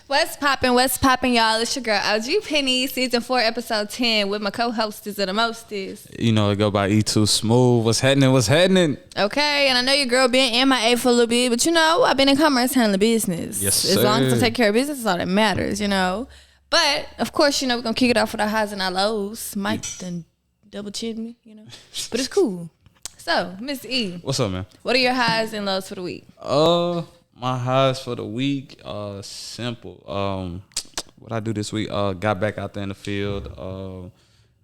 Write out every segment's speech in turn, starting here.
What's poppin', y'all? It's your girl, OG Penny, season 4, episode 10, with my co-hostess and the mostest. You know, it go by E2 Smooth. What's happening? Okay, and I know your girl been MIA for a little bit, but you know, I've been in commerce handling business. Yes, As long as I take care of business, that's all that matters, you know. But, of course, you know, we're going to kick it off with our highs and our lows. Mike done double chin me, you know. But it's cool. So, Miss E. What's up, man? What are your highs and lows for the week? My highs for the week, simple. What I do this week, got back out there in the field.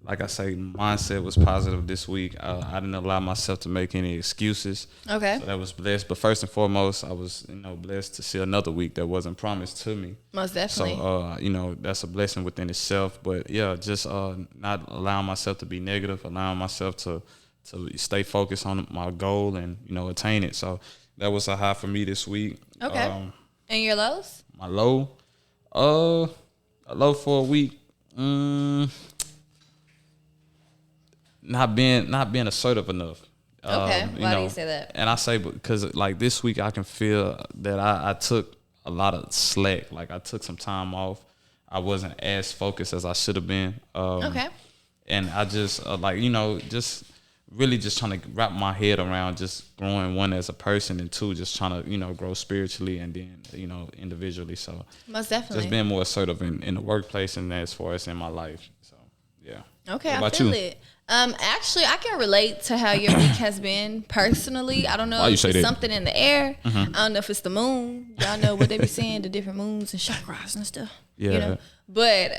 Like I say, mindset was positive this week. I didn't allow myself to make any excuses. Okay. So that was blessed. But first and foremost, I was, blessed to see another week that wasn't promised to me. Most definitely. So, that's a blessing within itself. But yeah, just not allowing myself to be negative, allowing myself to stay focused on my goal and, attain it. So that was a high for me this week. Okay. And your lows? My low? A low for a week. Not being assertive enough. Okay. Why do you say that? And I say because like this week I can feel that I took a lot of slack. Like I took some time off. I wasn't as focused as I should have been. Okay. And I just just really just trying to wrap my head around just growing, one, as a person, and two, just trying to grow spiritually and then individually. So most definitely just being more assertive in the workplace and as far as in my life. So yeah. Okay, I feel it. Actually, I can relate to how your week has been personally. I don't know if it's something in the air. Mm-hmm. I don't know if it's the moon. Y'all know what they be saying, the different moons and chakras and stuff. Yeah. But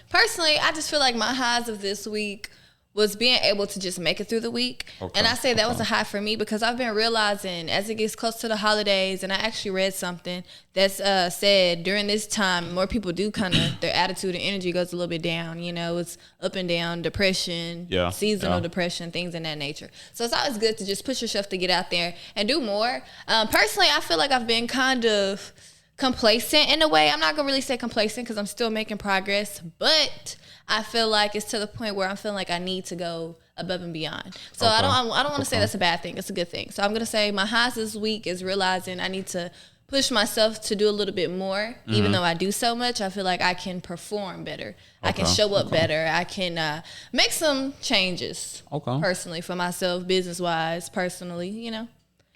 personally, I just feel like my highs of this week was being able to just make it through the week. Okay. And I say that was a high for me because I've been realizing as it gets close to the holidays, and I actually read something that's said during this time, more people do kind of, their attitude and energy goes a little bit down. It's up and down, depression, seasonal depression, things in that nature. So it's always good to just push yourself to get out there and do more. Personally, I feel like I've been kind of complacent in a way. I'm not going to really say complacent because I'm still making progress, but I feel like it's to the point where I'm feeling like I need to go above and beyond. So I don't want to say that's a bad thing. It's a good thing. So I'm going to say my highs this week is realizing I need to push myself to do a little bit more. Mm-hmm. Even though I do so much, I feel like I can perform better. I can show up better. I can make some changes personally for myself, business-wise, personally,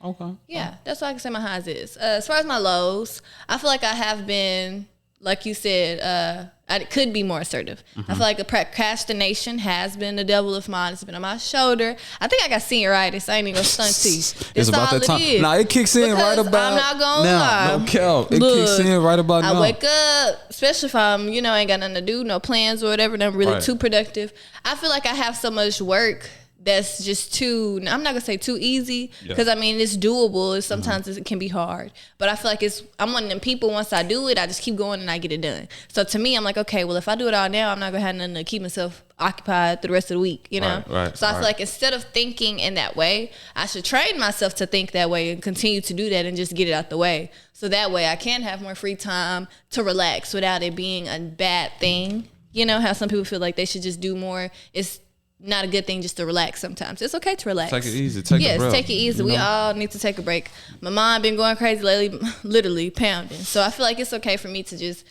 Okay. Yeah, that's what I can say my highs is. As far as my lows, I feel like I have been, like you said, I could be more assertive. Mm-hmm. I feel like the procrastination has been the devil of mine. It's been on my shoulder. I think I got senioritis. I ain't even gonna stunt to you. It's about that time. Nah, it kicks in right about I'm not gonna lie. No cap. It kicks in right about now. I wake up, especially if I'm, ain't got nothing to do, no plans or whatever, and I'm really too productive. I feel like I have so much work that's just too, I'm not going to say too easy, because it's doable. Sometimes it can be hard, but I feel like I'm one of them people, once I do it, I just keep going and I get it done. So to me, I'm like, okay, well, if I do it all now, I'm not going to have nothing to keep myself occupied through the rest of the week, Right, so I feel like instead of thinking in that way, I should train myself to think that way and continue to do that and just get it out the way. So that way I can have more free time to relax without it being a bad thing. How some people feel like they should just do more. It's not a good thing just to relax sometimes. It's okay to relax. Take it easy. Take it easy. We all need to take a break. My mind been going crazy lately, literally pounding. So I feel like it's okay for me to just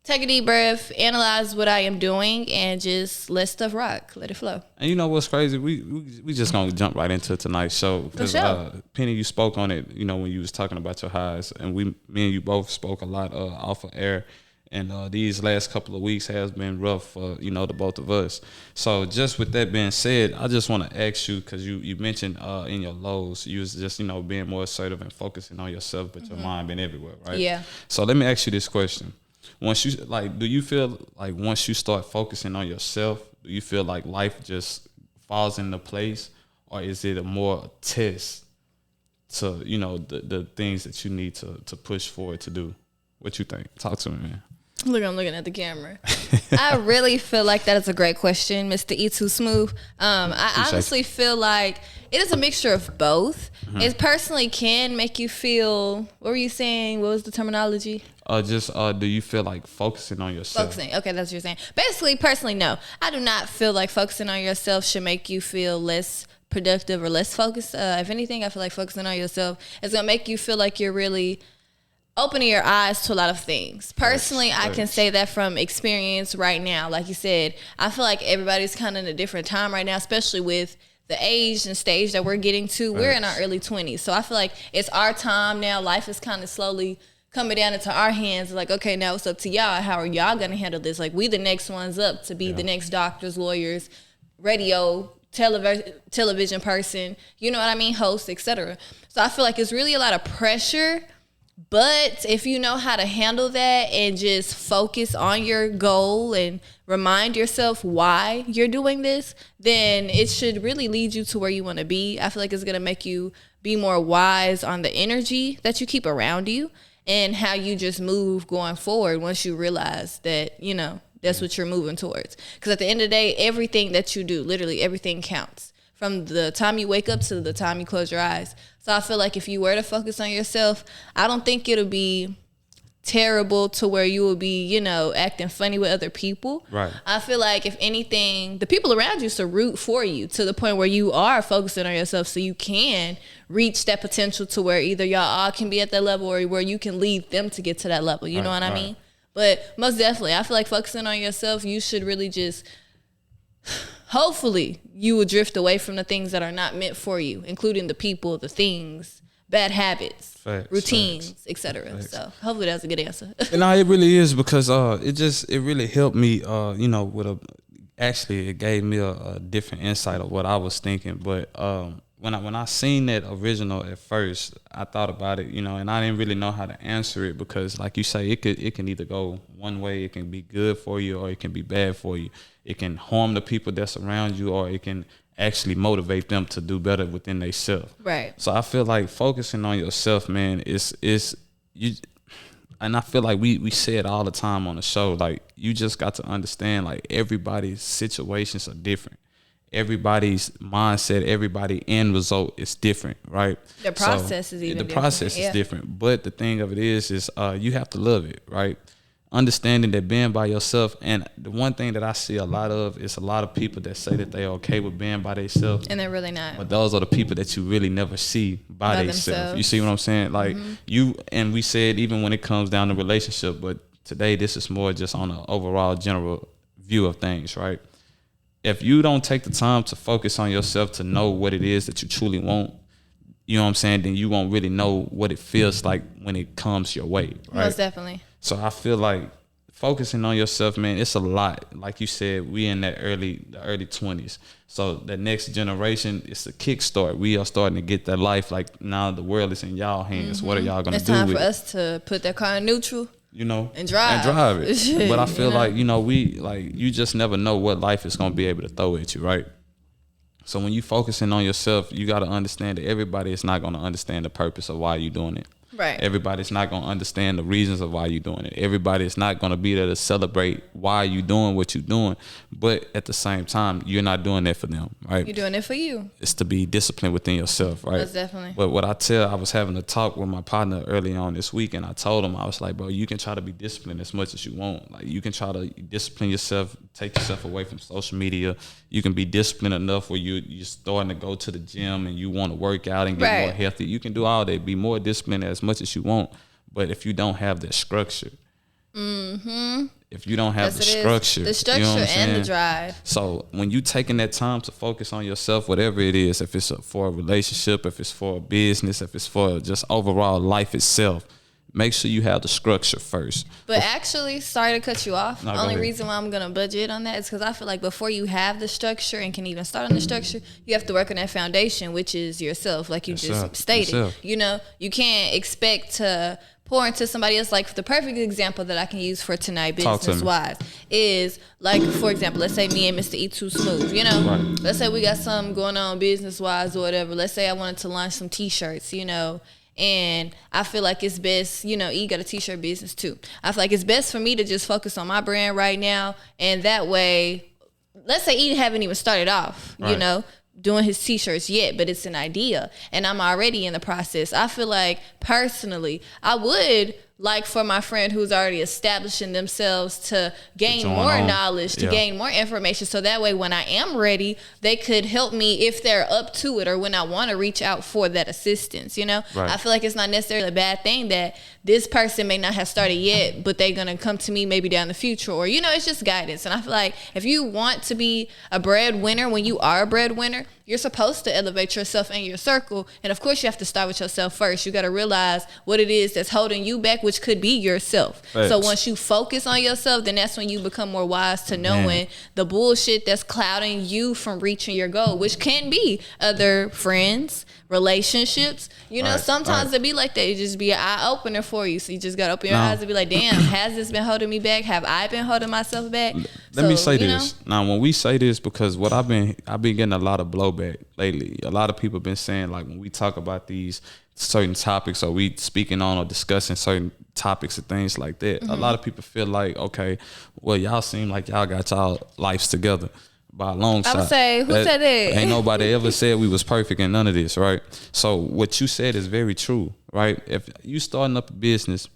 take a deep breath, analyze what I am doing, and just let stuff rock. Let it flow. And you know what's crazy? We just going to jump right into tonight's show. Because Penny, you spoke on it, when you was talking about your highs. And me and you both spoke a lot off of air. And these last couple of weeks has been rough for, the both of us. So just with that being said, I just want to ask you, because you mentioned in your lows, you was just, being more assertive and focusing on yourself, but your mind been everywhere, right? Yeah. So let me ask you this question. Once you, do you feel like once you start focusing on yourself, do you feel like life just falls into place? Or is it a more test to, the things that you need to push forward to do? What you think? Talk to me, man. Look, I'm looking at the camera. I really feel like that is a great question, Mr. E2 Smooth. I honestly feel like it is a mixture of both. Mm-hmm. It personally can make you feel, what were you saying? What was the terminology? Do you feel like focusing on yourself? Focusing. Okay, that's what you're saying. Basically, personally, no. I do not feel like focusing on yourself should make you feel less productive or less focused. If anything, I feel like focusing on yourself is going to make you feel like you're really opening your eyes to a lot of things. Personally, I can say that from experience right now. Like you said, I feel like everybody's kind of in a different time right now, especially with the age and stage that we're getting to. We're in our early 20s. So I feel like it's our time now. Life is kind of slowly coming down into our hands. Like, okay, now it's up to y'all. How are y'all going to handle this? Like, we the next ones up to be the next doctors, lawyers, radio, television person, you know what I mean, host, etc. So I feel like it's really a lot of pressure. But if you know how to handle that and just focus on your goal and remind yourself why you're doing this, then it should really lead you to where you want to be. I feel like it's going to make you be more wise on the energy that you keep around you and how you just move going forward once you realize that, you know, that's what you're moving towards. Because at the end of the day, everything that you do, literally everything counts. From the time you wake up to the time you close your eyes. So I feel like if you were to focus on yourself, I don't think it'll be terrible to where you will be, you know, acting funny with other people. Right. I feel like if anything, the people around you should root for you to the point where you are focusing on yourself so you can reach that potential to where either y'all all can be at that level or where you can lead them to get to that level. You know what I mean? But most definitely, I feel like focusing on yourself, you should really just... Hopefully, you will drift away from the things that are not meant for you, including the people, the things, bad habits, routines, etc. So hopefully that's a good answer. No, it really is because it really helped me. You know, actually it gave me a different insight of what I was thinking. But when I seen that original at first, I thought about it, you know, and I didn't really know how to answer it because, like you say, it can either go one way, it can be good for you, or it can be bad for you. It can harm the people that's around you, or it can actually motivate them to do better within themselves. Right. So I feel like focusing on yourself, man, is you. And I feel like we say it all the time on the show. Like, you just got to understand, like, everybody's situations are different. Everybody's mindset, everybody's end result is different, right? The process is even different. The process is different. But the thing of it is you have to love it, right? Understanding that being by yourself, and the one thing that I see a lot of is a lot of people that say that they're okay with being by themselves. And they're really not. But those are the people that you really never see by themselves. You see what I'm saying? Like, and we said even when it comes down to relationship, but today this is more just on an overall general view of things, right? If you don't take the time to focus on yourself to know what it is that you truly want, you know what I'm saying, then you won't really know what it feels like when it comes your way, right? Most definitely. So I feel like focusing on yourself, man, it's a lot. Like you said, we in the early 20s. So the next generation, it's a kickstart. We are starting to get that life. Like, now the world is in y'all hands. What are y'all going to do with it? It's time for us to put that car in neutral. You know, and drive it. But I feel like, you know, you just never know what life is going to be able to throw at you, right? So when you focusing on yourself, you got to understand that everybody is not going to understand the purpose of why you're doing it. Right. Everybody's not going to understand the reasons of why you're doing it. Everybody is not going to be there to celebrate why you're doing what you're doing. But at the same time, you're not doing that for them, right? You're doing it for you. It's to be disciplined within yourself, right? That's definitely. But what I was having a talk with my partner early on this week, and I told him, I was like, bro, you can try to be disciplined as much as you want. Like, you can try to discipline yourself, take yourself away from social media. You can be disciplined enough where you're starting to go to the gym and you want to work out and get more healthy. You can do all that. Be more disciplined as much as you want. But if you don't have that structure, if you don't have the structure, you know and the drive. So when you taking that time to focus on yourself, whatever it is, if it's for a relationship, if it's for a business, if it's for just overall life itself, make sure you have the structure first. But actually, sorry to cut you off. The only reason why I'm going to budget on that is because I feel like before you have the structure and can even start on the structure, you have to work on that foundation, which is yourself, like you just stated. You know, you can't expect to pour into somebody else. Like, the perfect example that I can use for tonight, business-wise, is, like, for example, let's say me and Mr. E2 Smooth, you know? Right. Let's say we got something going on business-wise or whatever. Let's say I wanted to launch some T-shirts, you know? And I feel like it's best, you know, E got a T-shirt business too. I feel like it's best for me to just focus on my brand right now. And that way, let's say E haven't even started off, you know, doing his T-shirts yet, but it's an idea. And I'm already in the process. I feel like, personally, I would like for my friend who's already establishing themselves to gain more knowledge, to gain more information, so that way when I am ready, they could help me if they're up to it, or when I want to reach out for that assistance, you know? Right. I feel like it's not necessarily a bad thing that this person may not have started yet, but they're going to come to me maybe down the future, or, you know, it's just guidance. And I feel like if you want to be a breadwinner, when you are a breadwinner, you're supposed to elevate yourself and your circle. And of course, you have to start with yourself first. You got to realize what it is that's holding you back, which could be yourself. Thanks. So once you focus on yourself, then that's when you become more wise to knowing the bullshit that's clouding you from reaching your goal, which can be other friends, relationships. You know, sometimes it be like that. It just be an eye opener for you. So you just got to open your eyes and be like, damn, has this been holding me back? Have I been holding myself back? Let me say this. Now, when we say this, because what I've been getting a lot of blowback lately. A lot of people been saying, like, when we talk about these certain topics, or we speaking on or discussing certain topics and things like that, a lot of people feel like, okay, well, y'all seem like y'all got y'all lives together by a long shot. I would say, who said that? Ain't nobody ever said we was perfect in none of this, right? So what you said is very true, right? If you starting up a business,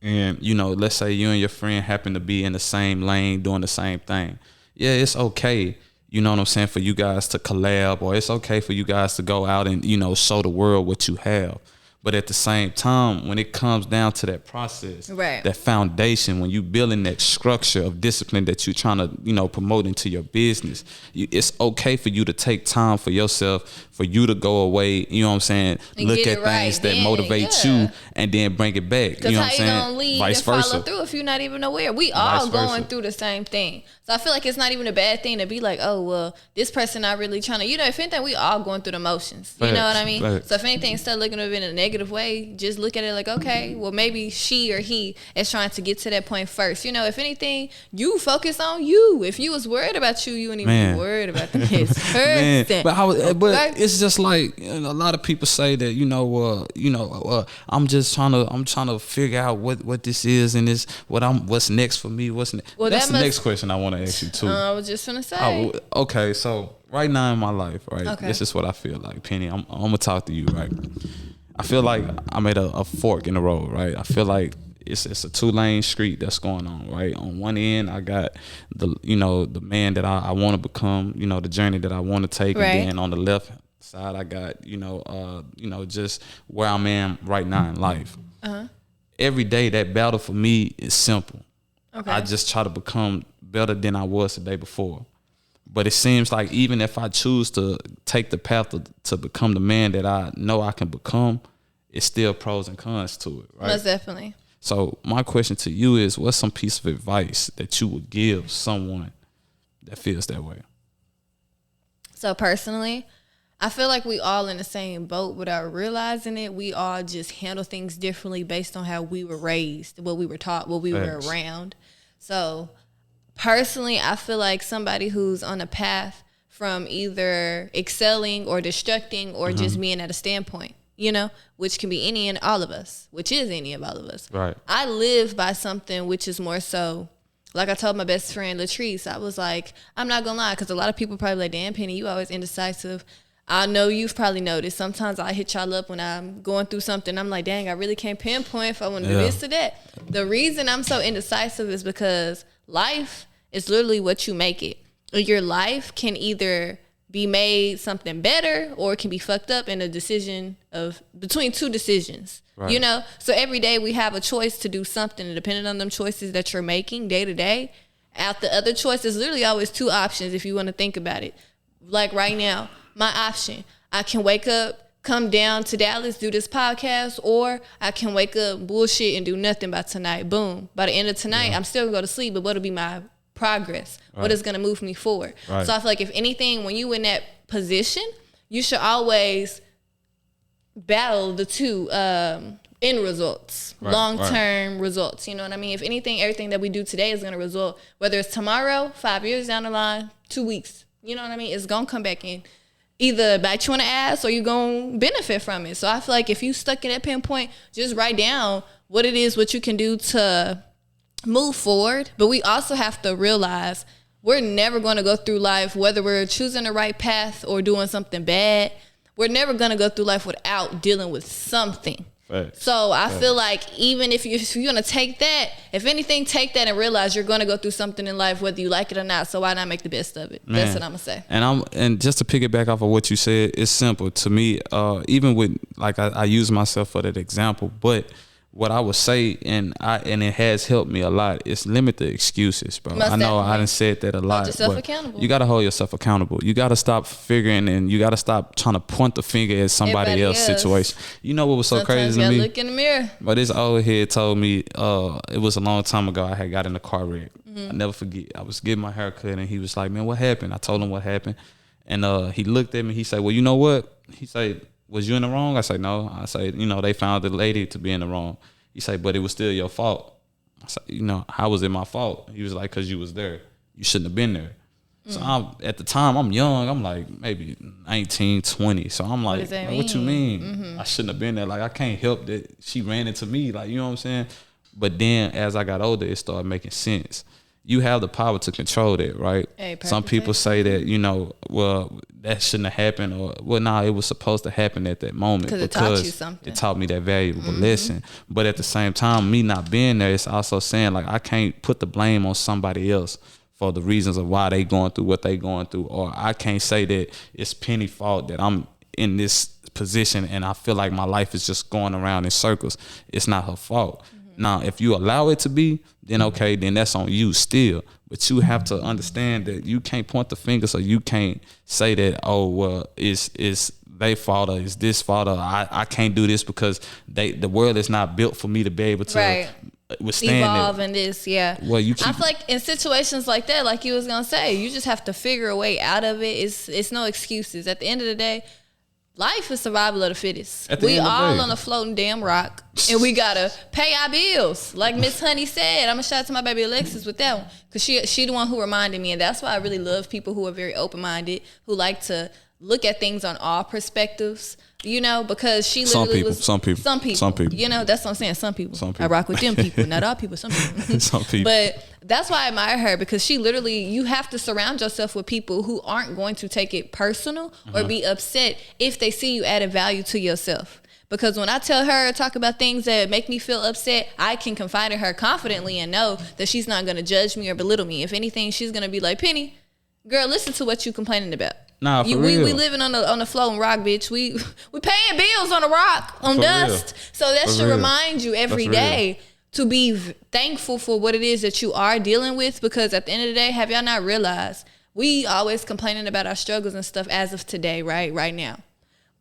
and, you know, let's say you and your friend happen to be in the same lane doing the same thing. Yeah, it's okay, you know what I'm saying, for you guys to collab, or it's okay for you guys to go out and, you know, show the world what you have. But at the same time, when it comes down to that process, that foundation, when you building that structure of discipline that you're trying to, you know, promote into your business, it's okay for you to take time for yourself, for you to go away, you know what I'm saying, and look at things that motivate you, and then bring it back. You know what I'm saying? Because how you gonna lead and follow through if you're not even aware? We all going through the same thing. So I feel like it's not even a bad thing to be like, oh, well, this person not really trying to, you know, if anything, we all going through the motions. You know what I mean? So if anything, instead of looking at it in a negative way, just look at it like, okay, well, maybe she or he is trying to get to that point first. You know, if anything, you focus on you. If you was worried about you, you wouldn't even be worried about the next person. But it's just like, you know, a lot of people say that, I'm trying to figure out what this is, and this what's next for me. Well, that's the next question I want to ask you too. I was just gonna say. Okay, so right now in my life, right, this is what I feel like, Penny. I'm gonna talk to you, right. I feel like I'm at a fork in the road, right. I feel like it's a 2-lane street that's going on, right. On one end, I got the man that I want to become, the journey that I want to take, and then on the left side, I got just where I'm at right now in life. Every day, that battle for me is simple. I just try to become better than I was the day before. But it seems like even if I choose to take the path to become the man that I know I can become, it's still pros and cons to it, right? Most definitely. So my question to you is, what's some piece of advice that you would give someone that feels that way? So personally, I feel like we all in the same boat without realizing it. We all just handle things differently based on how we were raised, what we were taught, what we were around. So personally, I feel like somebody who's on a path from either excelling or destructing or just being at a standpoint, which can be any and all of us, which is any of all of us. Right. I live by something which is more so, like I told my best friend Latrice, I was like, I'm not gonna lie, because a lot of people probably like, damn, Penny, you always indecisive. I know you've probably noticed. Sometimes I hit y'all up when I'm going through something. I'm like, dang, I really can't pinpoint if I want to do this or that. The reason I'm so indecisive is because life is literally what you make it. Your life can either be made something better or it can be fucked up in a decision between two decisions. Right. So every day we have a choice to do something, and depending on them choices that you're making day to day, out the other choices, literally always two options if you want to think about it. Like right now, my option, I can wake up, come down to Dallas, do this podcast, or I can wake up, bullshit, and do nothing by tonight. Boom. By the end of tonight, I'm still going to go to sleep, but what'll be my progress? Right. What is going to move me forward? Right. So I feel like if anything, when you in that position, you should always battle the two end results, long-term results. You know what I mean? If anything, everything that we do today is going to result, whether it's tomorrow, 5 years down the line, 2 weeks. You know what I mean? It's going to come back in. Either bite you in the ass or you're going to benefit from it. So I feel like if you stuck in that pinpoint, just write down what it is, what you can do to move forward. But we also have to realize we're never going to go through life, whether we're choosing the right path or doing something bad, we're never going to go through life without dealing with something. Facts. So I feel like even if you're gonna take that, if anything, take that and realize you're gonna go through something in life whether you like it or not. So why not make the best of it? Man. That's what I'm gonna say. And just to piggyback off of what you said, it's simple to me. Even with like I use myself for that example, but what I would say, and it has helped me a lot, is limit the excuses, bro. I know I done said that a lot. Hold yourself accountable. You gotta hold yourself accountable. You gotta stop figuring, and you gotta stop trying to point the finger at somebody else's situation. You know what was so crazy to me? Look in the mirror. But this old head told me, it was a long time ago. I had got in a car wreck. I never forget. I was getting my hair cut, and he was like, "Man, what happened?" I told him what happened, and he looked at me. He said, "Well, you know what?" He said, "Was you in the wrong?" I said, "No." I said, "They found the lady to be in the wrong." He said, "But it was still your fault." I said, "How was it my fault?" He was like, "Cause you was there. You shouldn't have been there." So at the time, I'm young. I'm like maybe 19, 20. So I'm like, what you mean? I shouldn't have been there. Like, I can't help that she ran into me. Like, you know what I'm saying? But then as I got older, it started making sense. You have the power to control that, right? Hey, some people say that, well, that shouldn't have happened, or it was supposed to happen at that moment because it taught you something. It taught me that valuable lesson. But at the same time, me not being there, it's also saying like I can't put the blame on somebody else for the reasons of why they going through what they going through, or I can't say that it's Penny's fault that I'm in this position and I feel like my life is just going around in circles. It's not her fault. Now, if you allow it to be, then okay, then that's on you still. But you have to understand that you can't point the finger, so you can't say that, oh, well, it's their fault or it's this fault, or I can't do this because the world is not built for me to be able to withstand evolve in this. Yeah. Well, I feel like in situations like that, like you was gonna say, you just have to figure a way out of it. It's no excuses. At the end of the day, life is survival of the fittest. We all on a floating damn rock, and we gotta pay our bills. Like Miss Honey said, I'm gonna shout out to my baby Alexis with that one, because she the one who reminded me, and that's why I really love people who are very open minded, who like to look at things on all perspectives. Because she literally some people. That's what I'm saying. Some people. I rock with them people, not all people. Some people. Some people. But that's why I admire her, because she literally, you have to surround yourself with people who aren't going to take it personal or be upset if they see you added value to yourself. Because when I tell her, talk about things that make me feel upset, I can confide in her confidently and know that she's not going to judge me or belittle me. If anything, she's going to be like, Penny, girl, listen to what you complaining about. Nah, for real. We living on the floating rock, bitch. We paying bills on a rock, on for dust. Real. So that should remind you every day to be thankful for what it is that you are dealing with. Because at the end of the day, have y'all not realized we always complaining about our struggles and stuff as of today, right now.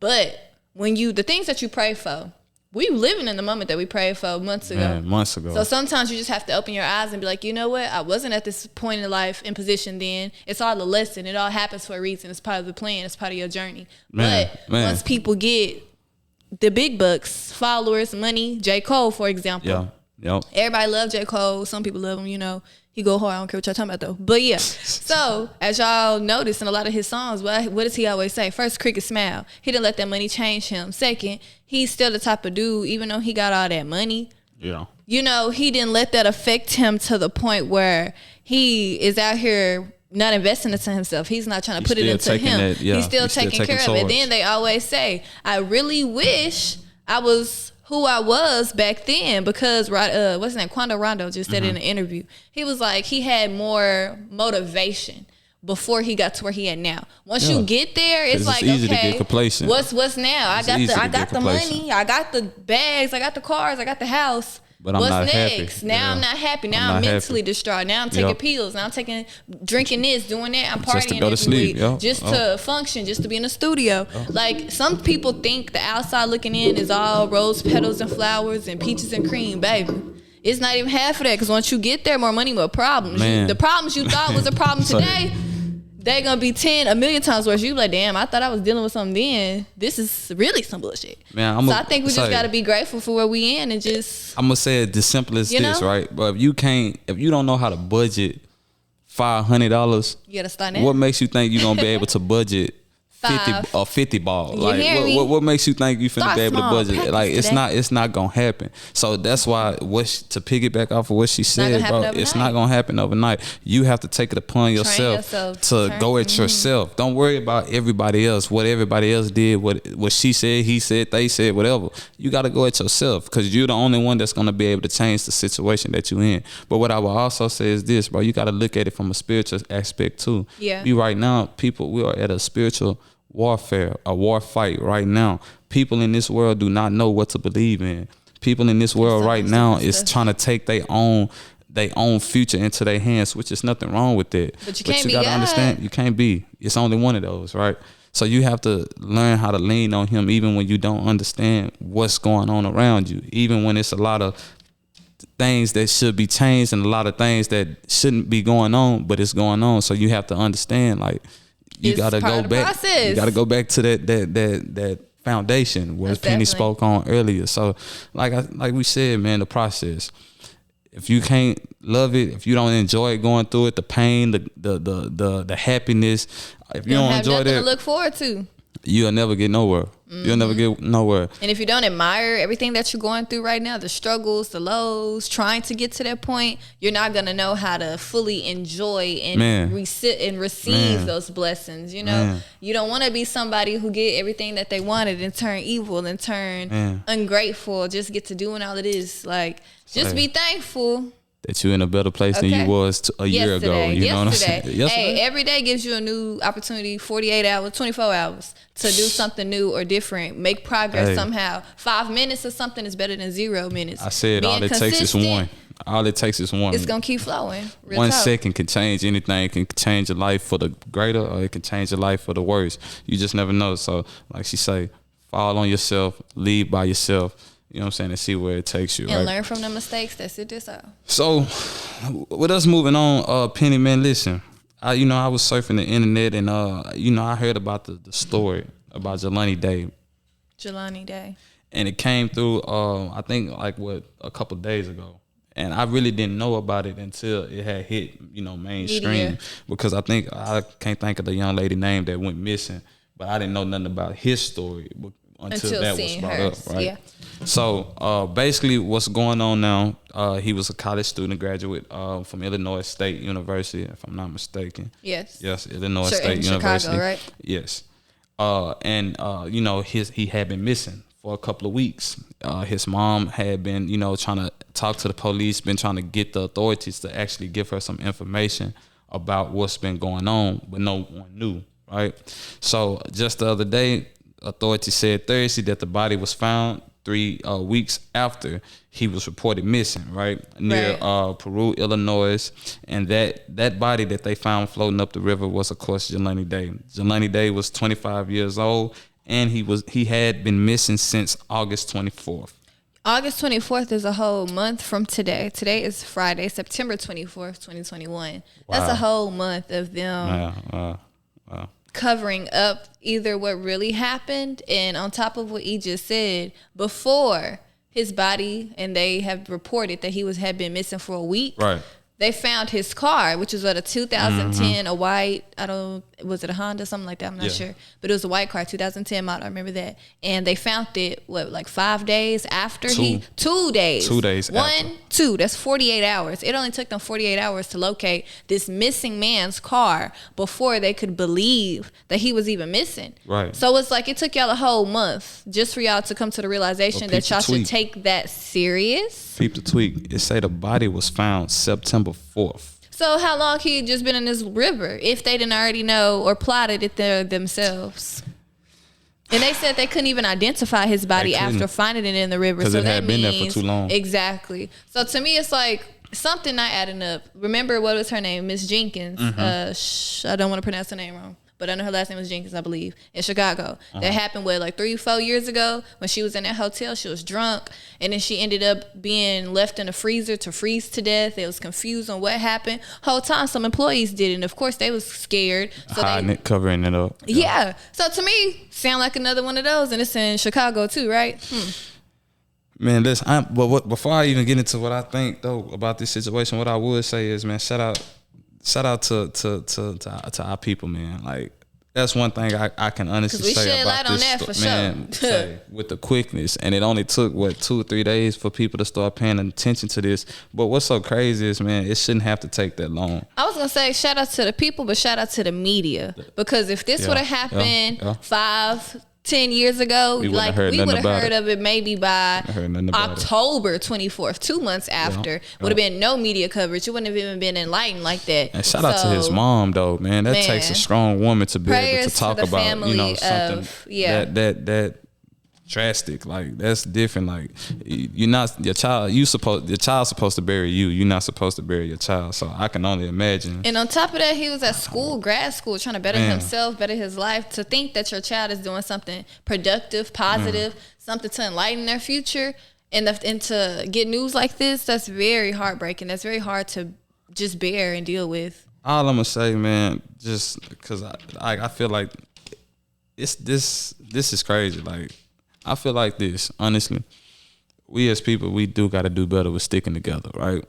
But when the things that you pray for, we living in the moment that we prayed for months ago. Man, months ago. So sometimes you just have to open your eyes and be like, you know what? I wasn't at this point in life in position then. It's all a lesson. It all happens for a reason. It's part of the plan. It's part of your journey. But once people get the big bucks, followers, money, J. Cole, for example. Yeah. Yep. Everybody love J. Cole. Some people love him, He go hard. I don't care what y'all talking about, though. But yeah. So, as y'all notice in a lot of his songs, what does he always say? First, cricket smile. He didn't let that money change him. Second, he's still the type of dude, even though he got all that money. Yeah. He didn't let that affect him to the point where he is out here not investing into himself. He's not trying to put it into him. He's still taking care of it. Then they always say, I really wish I was who I was back then, because what's his name? Quando Rondo just said in an interview. He was like, he had more motivation before he got to where he at now. Once you get there, it's like, easy okay, to get complacent. What's now? I got the money, I got the bags, I got the cars, I got the house. But I'm not next? Happy. Now I'm not happy. Now I'm mentally distraught. Now I'm taking pills. Now I'm drinking this, doing that. I'm partying just to go to sleep. Just to function, just to be in the studio. Like, some people think the outside looking in is all rose petals and flowers and peaches and cream, baby. It's not even half of that, because once you get there, more money, more problems. The problems you thought was a problem today, they're going to be 1 million times worse. You be like, damn, I thought I was dealing with something then. This is really some bullshit. Man, I think we just got to be grateful for where we in and just... I'm going to say it the simplest this, right? But if you don't know how to budget $500, you got to start now. What makes you think you're going to be able to budget 50 ball. You Like hear me? what makes you think you finna Start be able small. to budget? Practice Like today. it's not gonna happen. So that's why to piggyback off of what she said, bro, it's not gonna happen overnight. You have to take it upon yourself to go at yourself. Don't worry about everybody else, what everybody else did, what she said, he said, they said, whatever. You gotta go at yourself because you're the only one that's gonna be able to change the situation that you're in. But what I will also say is this, bro, you gotta look at it from a spiritual aspect too. Yeah. Right now, we are at a spiritual warfare, a war fight right now. People in this world do not know what to believe in. People in this world right now is trying to take their own future into their hands, which is nothing wrong with that. But you gotta understand, you can't be. It's only one of those, right? So you have to learn how to lean on him even when you don't understand what's going on around you, even when it's a lot of things that should be changed and a lot of things that shouldn't be going on, but it's going on. So you have to understand, like, you gotta go back. You gotta go back to that foundation where Penny spoke on earlier. So, like we said, man, the process. If you can't love it, if you don't enjoy going through it, the pain, the happiness, if you don't enjoy that, to look forward to, you'll never get nowhere. You'll never get nowhere. And if you don't admire everything that you're going through right now, the struggles, the lows, trying to get to that point, you're not gonna know how to fully enjoy and receive those blessings. You know, you don't want to be somebody who get everything that they wanted and turn evil and turn ungrateful. Just get to doing all it is. Like, just be thankful that you're in a better place than you was a year ago. You know what I'm saying? Hey, every day gives you a new opportunity, 48 hours, 24 hours to do something new or different, make progress somehow. 5 minutes of something is better than 0 minutes. I said all it takes is one. All it takes is one. It's going to keep flowing. 1 second can change anything. It can change your life for the greater or it can change your life for the worse. You just never know. So like she say, fall on yourself, lead by yourself. You know what I'm saying? And see where it takes you. And learn from the mistakes. That's it. That's all. So, with us moving on, Penny, man, listen. I was surfing the internet and, I heard about the story about Jelani Day. Jelani Day. And it came through, I think, a couple of days ago. And I really didn't know about it until it had hit, mainstream. Media. Because I can't think of the young lady name that went missing. But I didn't know nothing about his story until that was brought up, right? Yeah. So basically what's going on now, he was a college student, graduate from Illinois State University, if I'm not mistaken. Yes, Illinois State University. Chicago, right? Yes. He had been missing for a couple of weeks. His mom had been, trying to talk to the police, been trying to get the authorities to actually give her some information about what's been going on, but no one knew, right? So just the other day, authorities said Thursday that the body was found 3 weeks after he was reported missing, right? Near Peru, Illinois. And that body that they found floating up the river was, of course, Jelani Day. Jelani Day was 25 years old, and he had been missing since August 24th. August 24th is a whole month from today. Today is Friday, September 24th, 2021. Wow. That's a whole month of them covering up either what really happened and on top of what he just said before his body, and they have reported that he had been missing for a week. Right. They found his car, which was a 2010, a white, was it a Honda, something like that? I'm not sure. But it was a white car, 2010 model, I remember that. And they found it, 5 days after 2 days. 2 days after. 2, that's 48 hours. It only took them 48 hours to locate this missing man's car before they could believe that he was even missing. Right. So it's like it took y'all a whole month just for y'all to come to the realization that y'all should take that serious. Peep the tweet. It say the body was found September 4th. So how long he had just been in this river if they didn't already know or plotted it there themselves? And they said they couldn't even identify his body after finding it in the river. Because it had been there for too long. Exactly. So to me, it's like something not adding up. Remember, what was her name? Miss Jenkins. I don't want to pronounce her name wrong, but I know her last name was Jenkins, I believe, in Chicago. That happened, 3-4 years ago when she was in that hotel. She was drunk, and then she ended up being left in the freezer to freeze to death. They was confused on what happened. Whole time, some employees did it, and of course, they was scared. So hiding it, covering it up. Yeah. So to me, sound like another one of those, and it's in Chicago too, right? Man, listen, before I even get into what I think, though, about this situation, what I would say is, man, shout out to our people, man. Like, that's one thing I can honestly we say shed about light on this that for man. sure. Say, with the quickness, and it only took 2 or 3 days for people to start paying attention to this. But what's so crazy is, man, it shouldn't have to take that long. I was gonna say shout out to the people, but shout out to the media, because if this would have happened 5-10 years ago, we would have heard of it maybe by October 24th, 2 months after. Would have been no media coverage. It wouldn't have even been enlightened like that. And shout out to his mom, though, man. That takes a strong woman to be able to talk about, you know, something that drastic. Like, that's different. Like, you're not your child. Your child's supposed to bury you. You're not supposed to bury your child. So I can only imagine. And on top of that, he was at school, grad school, trying to better himself, better his life. To think that your child is doing something productive, positive, something to enlighten their future, and to get news like this, that's very heartbreaking. That's very hard to just bear and deal with. All I'm gonna say, man, just because I feel like this is crazy. Like, I feel like this, honestly. We as people, we do got to do better with sticking together, right?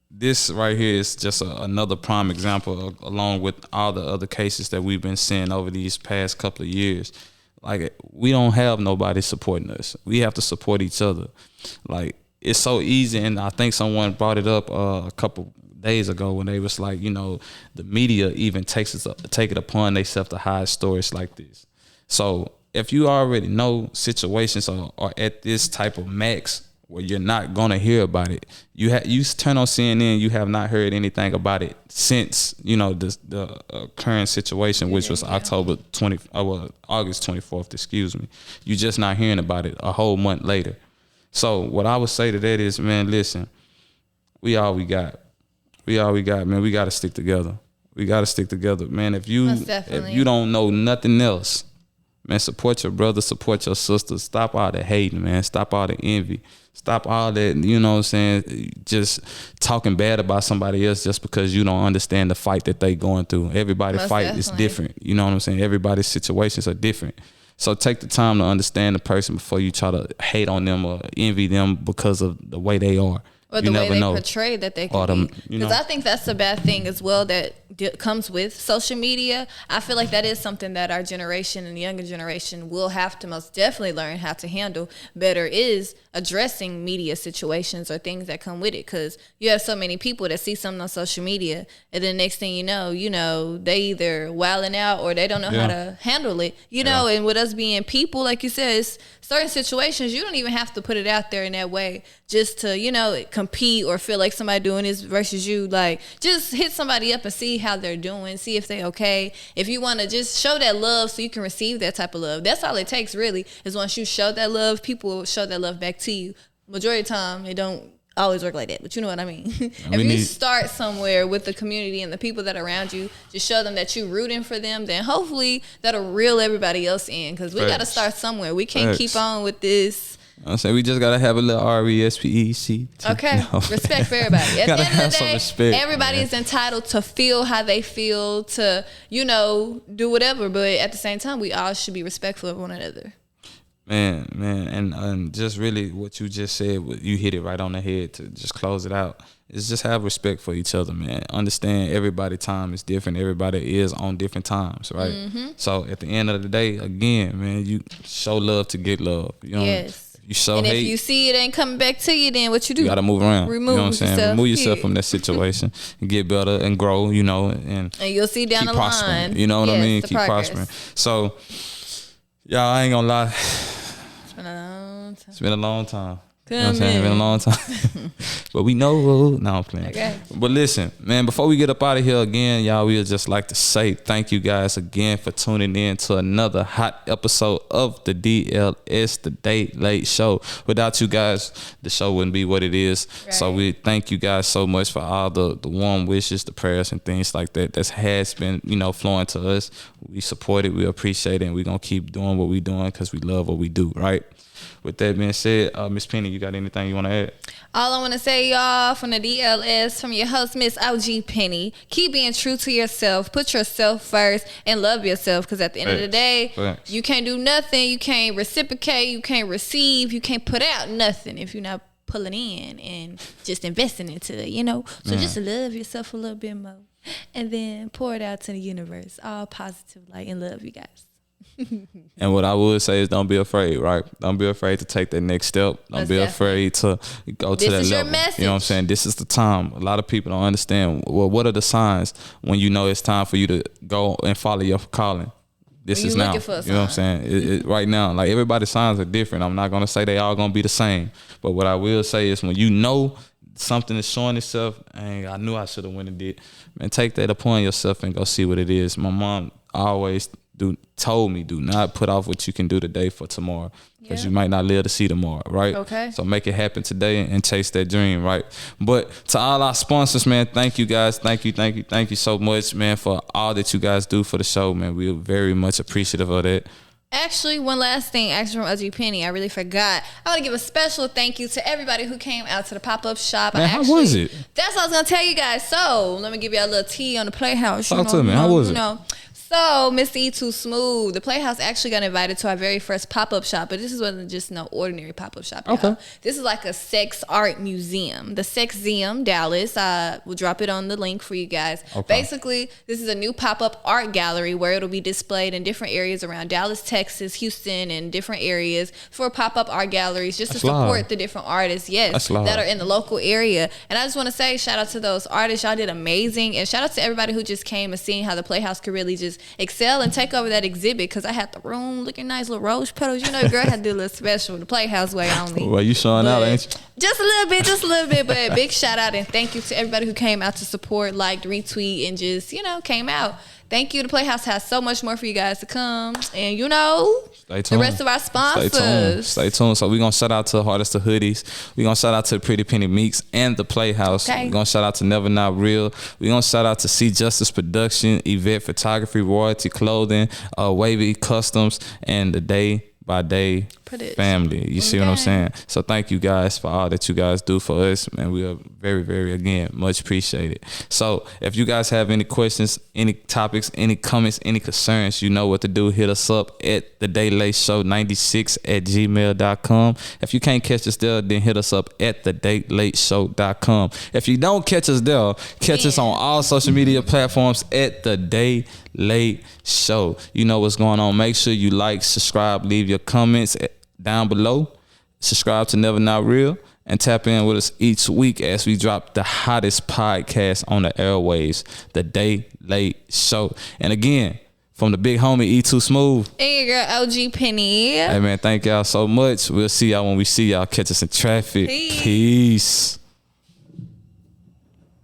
This right here is just another prime example, along with all the other cases that we've been seeing over these past couple of years. Like, we don't have nobody supporting us. We have to support each other. Like, it's so easy, and I think someone brought it up a couple days ago when they was like, you know, the media even take it upon themselves to hide stories like this. So if you already know situations are at this type of max where you're not gonna hear about it, you turn on CNN, you have not heard anything about it since, you know, the current situation, which was August 24th, excuse me. You're just not hearing about it a whole month later. So what I would say to that is, man, listen, we all we got, man. We got to stick together. We got to stick together, man. If you don't know nothing else, man, support your brother, support your sister. Stop all the hating, man. Stop all the envy. Stop all that, you know what I'm saying, just talking bad about somebody else just because you don't understand the fight that they going through. Everybody's fight is different. You know what I'm saying? Everybody's situations are different. So take the time to understand the person before you try to hate on them or envy them because of the way they are. Or the way they portray that they can be. Because I think that's a bad thing as well that comes with social media. I feel like that is something that our generation and the younger generation will have to most definitely learn how to handle better, is addressing media situations or things that come with it. Because you have so many people that see something on social media, and then next thing you know, they either wilding out or they don't know how to handle it. You know, and with us being people, like you said, it's certain situations you don't even have to put it out there in that way just to, you know, compete or feel like somebody doing this versus you. Like, just hit somebody up and see how they're doing, see if they okay. If you want to just show that love so you can receive that type of love, that's all it takes really, is once you show that love, people will show that love back to you. Majority of the time, it don't always work like that, but you know what I mean. If you start somewhere with the community and the people that are around you, just show them that you're rooting for them, then hopefully that'll reel everybody else in, because we got to start somewhere. We can't keep on with this. I'm saying we just gotta have a little RESPEC. Okay, respect for everybody. At the end of the day, everybody is entitled to feel how they feel, to, you know, do whatever. But at the same time, we all should be respectful of one another. Man, and just really what you just said, you hit it right on the head to just close it out. Is just have respect for each other, man. Understand everybody's time is different. Everybody is on different times, right? Mm-hmm. So at the end of the day, again, man, you show love to get love. You know? Yes. You show hate. And if you see it ain't coming back to you, then what you do? You gotta move around. You know what I'm saying? Remove yourself from that situation and get better and grow, you know, and you'll see down the line. You know what I mean? Keep prospering. So, y'all, I ain't gonna lie. It's been a long time. It's been a long time. You know what I'm saying? It's been a long time. But we know. No, I'm playing. Okay. But listen, man, before we get up out of here again, y'all, we would just like to say thank you guys again for tuning in to another hot episode of the DLS, the Date Late Show. Without you guys, the show wouldn't be what it is. Right. So we thank you guys so much for all the warm wishes, the prayers, and things like that has been, you know, flowing to us. We support it. We appreciate it. And we're going to keep doing what we're doing because we love what we do, right? With that being said, Miss Penny, you got anything you want to add? All I want to say, y'all, from the DLS, from your host, Miss OG Penny, keep being true to yourself. Put yourself first and love yourself, because at the end of the day, you can't do nothing. You can't reciprocate. You can't receive. You can't put out nothing if you're not pulling in and just investing into it, you know? So just love yourself a little bit more. and then pour it out to the universe. All positive light and love, you guys. And what I would say is don't be afraid, right? Don't be afraid to take that next step. Don't be afraid to go to that level. Your message. You know what I'm saying? This is the time. A lot of people don't understand. Well, what are the signs when you know it's time for you to go and follow your calling? This is now. You know what I'm saying? Right now, like everybody's signs are different. I'm not gonna say they all gonna be the same. But what I will say is when you know something is showing itself, and I knew I should have went and did. Man, take that upon yourself and go see what it is. My mom always told me, do not put off what you can do today for tomorrow, because you might not live to see tomorrow, right? Okay. So make it happen today and chase that dream, right? But to all our sponsors, man, thank you guys. Thank you so much, man, for all that you guys do for the show, man. We're very much appreciative of that. Actually, one last thing, actually from Audrey Penny, I really forgot. I want to give a special thank you to everybody who came out to the pop-up shop. Man, how was it? That's what I was going to tell you guys. So, let me give you a little tea on the Playhouse. Talk to me. How was it? So, Mr. E Too Smooth, the Playhouse actually got invited to our very first pop-up shop, but this wasn't just no ordinary pop-up shop. Okay. Y'all. This is like a sex art museum. The Sexeum Dallas. We'll drop it on the link for you guys. Okay. Basically, this is a new pop-up art gallery where it'll be displayed in different areas around Dallas, Texas, Houston, and different areas for pop-up art galleries just to support the different artists, that are in the local area. And I just want to say shout out to those artists. Y'all did amazing. And shout out to everybody who just came and seeing how the Playhouse could really just excel and take over that exhibit, because I had the room looking nice, little rose petals. You know, the girl had to do a little special, the Playhouse way only. Well, you showing out, ain't you? Just a little bit, but big shout out and thank you to everybody who came out to support, liked, retweet, and just, came out. Thank you. The Playhouse has so much more for you guys to come. And, the rest of our sponsors. Stay tuned. So we're going to shout out to Hardest to Hoodies. We're going to shout out to Pretty Penny Meeks and the Playhouse. Okay. We're going to shout out to Never Not Real. We're going to shout out to C Justice Production, Yvette Photography, Royalty Clothing, Wavy Customs, and the Day by Day family. You see what I'm saying? So thank you guys for all that you guys do for us, man. We are very, very, again, much appreciated. So if you guys have any questions, any topics, any comments, any concerns, you know what to do. Hit us up at thedaylateshow96@gmail.com. If you can't catch us there, then hit us up at thedaylateshow.com. If you don't catch us there, catch us on all social media platforms at The Day Late Show. You know what's going on. Make sure you like, subscribe, leave your comments down below. Subscribe to Never Not Real and tap in with us each week as we drop the hottest podcast on the airwaves, The Day Late Show. And again, from the big homie E2 Smooth. And your girl OG Penny. Hey man, thank y'all so much. We'll see y'all when we see y'all. Catch us in traffic. Peace.